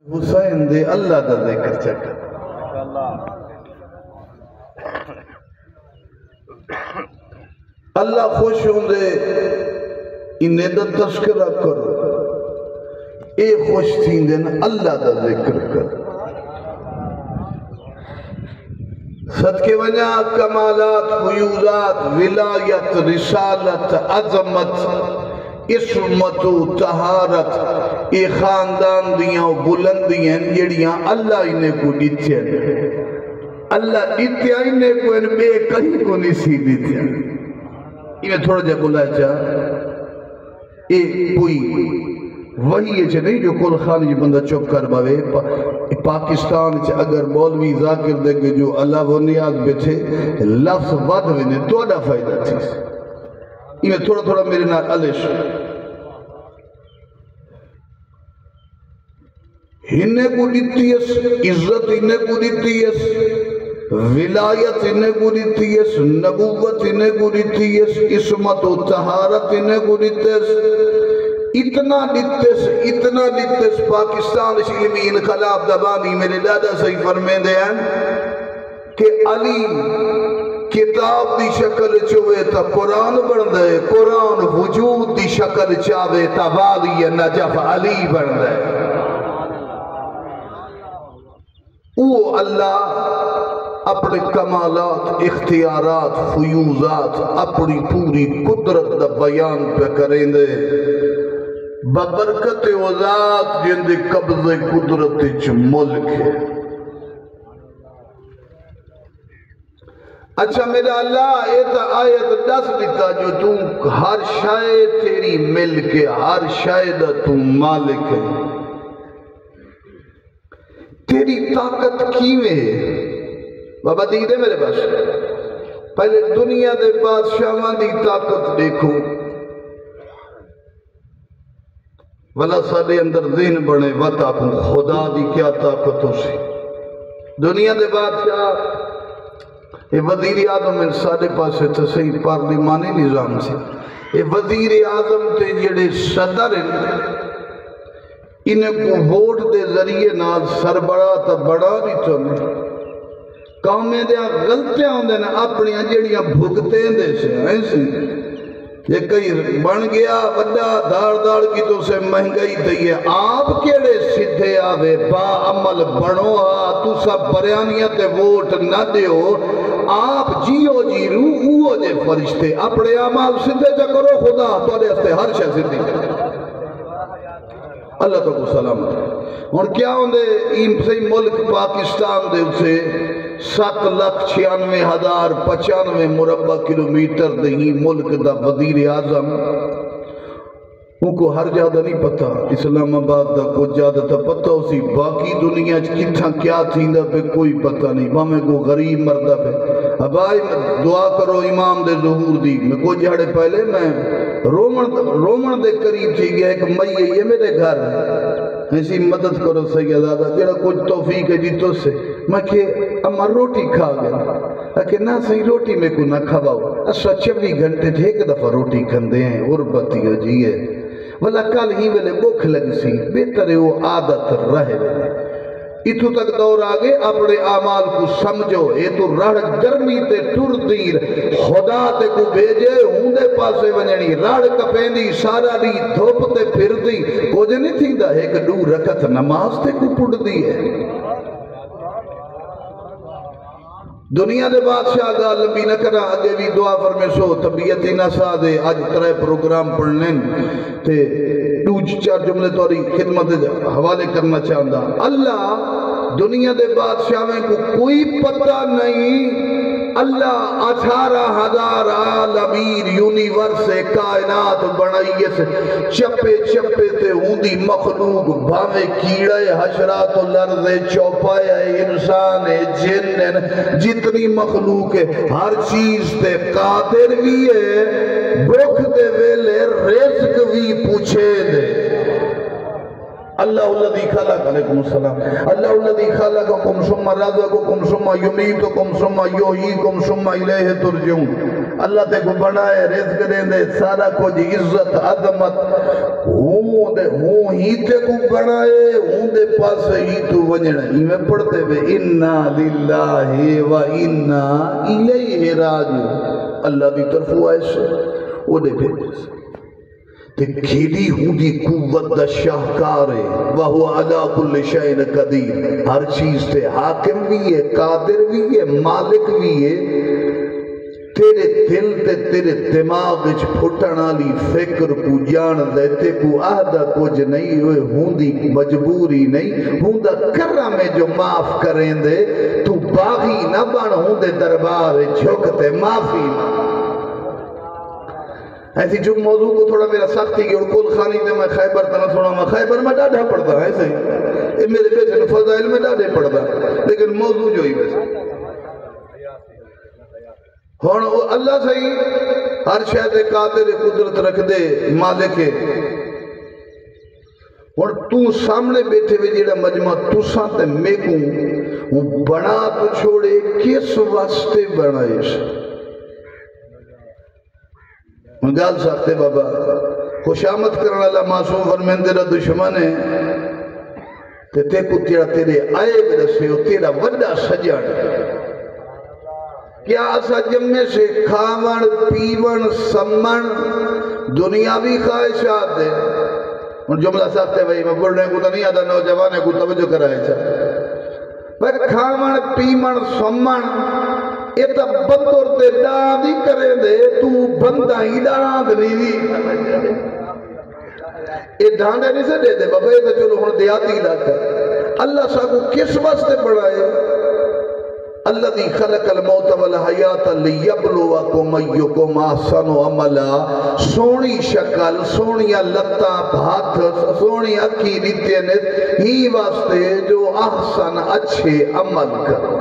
حسین دے اللہ دا ذکر چکر اللہ خوش ہوں دے انہیں دا تذکرہ کرو اے خوش تھیں دے نا اللہ دا ذکر کر صدقے ونیا کمالات فیوزات ولایت رسالت عظمت عصمت و طہارت اے خاندان دیاں و بلندیاں جڑیاں اللہ انہیں کو دیتے ہیں اللہ دیتے ہیں انہیں کو ان بے کہیں کو نسی دیتے ہیں انہیں تھوڑا جا بلا چاہ اے کوئی وہی ہے نہیں جو کل خانی جو بندہ چوک کر باوے پاکستان اگر مولوی ذاکر دے گے جو اللہ و نیاز بیٹھے لفظ واد ہوئے تو اڈا فائدہ تھی انہیں تھوڑا تھوڑا میرے نال علیش انہیں کو دیتی ہے عزت انہیں کو دیتی ہے ولایت انہیں کو دیتی ہے نبوت انہیں کو دیتی ہے عصمت و طہارت انہیں کو دیتی ہے اتنا دیتس پاکستان علمی انقلاب دبانی میرے دادا صحیح فرمیں دے ہیں کہ علی کتاب دی شکل چوئے تا قرآن بن دے قرآن وجود دی شکل چاوے تا والی نجف علی بن دے وہ اللہ اپنے کمالات اختیارات فیوزات اپنی پوری قدرت دا بیان پہ کریں دے ببرکت و ذات جن دے قبض قدرت چ ملک ہے اچھا میرا اللہ ایت آیت دس دیتا جو تو ہر شاید تیری ملک ہے ہر شاید تو مالک ہے تیری طاقت کیویں ہے بابا دیدے میرے پاس پہلے دنیا دے بادشاہاں دی طاقت دیکھو ولا سارے اندر ذہن بنے وطا کو خدا دی کیا طاقت ہو سی دنیا دے بادشاہ یہ وزیر اعظم ان سارے پاس صحیح پارلیمانی نظام سے یہ وزیر اعظم تے جڑے صدر انہیں کو ووٹ دے ذریعے نال سربراہ تا بڑا دی چنے کامیں دیا غلطیاں ہوں دینا اپنیاں جڑیاں بھگتے دے سے ایسی یہ کئی بن گیا وڈا دار کی تو سے مہنگائی دئیے آپ کیڑے سدھے آوے با عمل بڑھو تو سب بریانیت ووٹ نہ دیو آپ جیو جی روح جے فرشتے اپنے عمال سدھے جا کرو خدا تو آدھے ہستے ہر شے سدھی اللہ تو کو سلامت اور کیا ہوں دے صحیح ملک پاکستان دے اسے 7,96,95 مربع کلومیٹر دہی ملک دا وزیر اعظم ان کو ہر جادہ نہیں پتا اسلام آباد دا کچھ جادہ تا پتا اسی باقی دنیا کتھا کیا تھیندا پہ کوئی پتا نہیں ہمیں کو غریب مردہ پہ اب آئی دعا کرو امام دے ظہور دی میں کو جاڑے پہلے میں رومن دے قریب تھی گیا ایک مئی ہے یہ میرے گھر ایسی مدد کرو سیدادہ جڑا کچھ توفیق ہے جیتو سے میں کہ اما روٹی کھا گیا کہ نہ صحیح روٹی میں کو نہ کھواؤ اسا 24 گھنٹے تھے ایک دفعہ روٹی کھندے ہیں غربتی ہو جی ہے ولا کل ہی ویلے بھوک لگ سی بہتر ہے وہ عادت رہے اتھو تک دور آگے اپنے اعمال کو سمجھو یہ تو رڑ گرمی تے ٹر دیر خدا تے کو بھیجے ہوں دے پاسے ونجنی رڑ کپیندی سارا دی دھوپ تے پھر دی کچھ نہیں تھی دا ایک دو رکعت نماز تے کو پڑ دی ہے دنیا دے بادشاہ گا لمبی نہ کرا اگے بھی دعا فرمے سو طبیعتی نہ سا دے آج ترے پروگرام پڑھنے تے دوج چار جملے توری خدمت حوالے کرنا چاہتا اللہ دنیا دے بادشاہ میں کو کوئی پتہ نہیں اللہ 18,000 عالمین یونیورس کائنات بنائیس چپے چپے تے ہوندی مخلوق بھاوے کیڑے حشرات الارض چوپائے انسان جن جتنی مخلوق ہے ہر چیز تے قادر بھی ہے بھوک دے ویلے رزق بھی پوچھے دے اللہ الذي خلق علیکم السلام اللہ الذي خلقکم ثم رزقکم ثم یمیتکم ثم یحییکم ثم الیہ ترجعون اللہ تے کو بنائے رزق دیں دے سارا کچھ عزت عظمت ہوں ہی تے کو بنائے ہوں دے پاس ہی تو ونجنا ہی میں پڑھتے ہوئے انا للہ و انا الیہ راجعون اللہ دی طرف ایسے وہ دے بھیجے تے کھیلی ہوں دی قوت دا شاہکار ہے وہو علا کل شئین قدیر ہر چیز تے حاکم بھی ہے قادر بھی ہے مالک بھی ہے تیرے دل تے تیرے دماغ وچ پھٹن والی فکر کو جان دے تے کو عہدہ کچھ نہیں ہوئے ہوں دی مجبوری نہیں ہوں دا کرم ہے جو معاف کریں دے تو باغی نہ بن ہوں دے دربار جھکتے معافی ایسی جو موضوع کو تھوڑا میرا سختی کی اور کل خانی میں خیبر تنہ تھوڑا میں خیبر میں ڈاڑھا پڑھتا ہے ایسے ہی میرے بیٹے فضائل میں ڈاڑھے پڑھتا لیکن موضوع جو ہی ویسے ہون اللہ صحیح ہر شاید قادر قدرت رکھ دے مالک ہے اور تو سامنے بیٹھے ہوئے جیڑا مجمع تو ساتھ میں کو بنا تو چھوڑے کس واسطے بنائیش گال ساکتے بابا خوشامت کرنا اللہ معصوم فرمین تیرا دشمن ہے تے کو تیرا تیرے آئے برسے ہو تیرا وڈا سجان کیا اسا جمعے سے کھاون پیون سمن دنیاوی خواہشات ہے ان جملہ ساکتے بھائی میں بڑھنے کو تو نہیں آتا نوجوانے کو توجہ کرائے چھا پر کھاون پیون سمن یہ تو بندر تے ڈان ہی کریں دے تو بندہ ہی ڈان نہیں دی یہ ڈانے نہیں سے دے دے بابا یہ تو چلو ہن دیاتی علاقہ اللہ سا کو کس واسطے بڑھائے الذي خلق الموت والحیات لیبلوکم ایکم احسن عملا سونی شکل سونی لتا ہاتھ سونی اکھی ریتے ہی واسطے جو احسن اچھے عمل کر